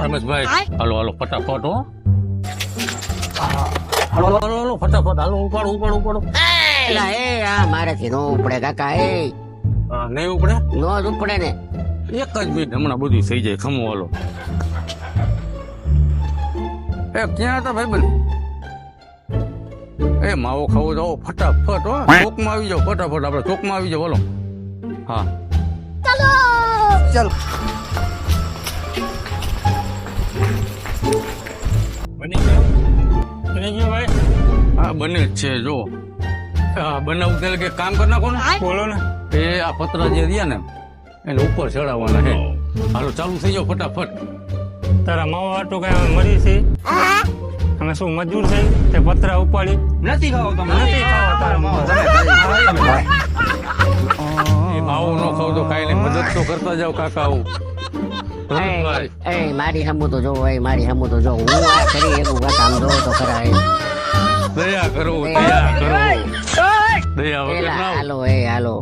રમેશભાઈ હાલો હાલો ફટાફટ હો હાલો હાલો હાલો ફટાફટ હાલો ઉપાડો ઉપાડો ઉપાડો એલા એ આ મારેથી નો ઉપડે કાકા એ નહીં ઉપડે નો જ ઉપડે ને. એક જ મિનિટ હમણાં બધું થઈ જાય ખમો હાલો એ ક્યાં હતા ભાઈ બંધ એ માવો ખાવો જાઓ ફટાફટ હો ચોકમાં આવી જાઓ ફટાફટ આપણે ચોકમાં આવી જાઓ બોલો હા ચાલ બની ગયો ભાઈ હા બને જ છે જો હા બનાવું ત્યારે કે કામ કરી નાખો ને બોલો ને એ આ પતરા જે રહ્યા ને એને ઉપર ચડાવવાના છે હાલો ચાલુ થઈ જાઓ ફટાફટ તારા માવા વાટું કઈ મરી છે અમે શું મજૂર છે તે પતરા ઉપાડી નથી ખાવો તમે નથી ખાવા તારા માવા એ માવો ન ખાવ તો કાંઈ નહીં મદદ તો કરતા જાવ કાકા આવું રમેશભાઈ એ મારી હમું તો જો એ મારી હમું તો જો હું આ કરી એવું કામ જો તો ખરા એ દયા કરો દયા કરો દયા વગર એલા ના હાલો એ હાલો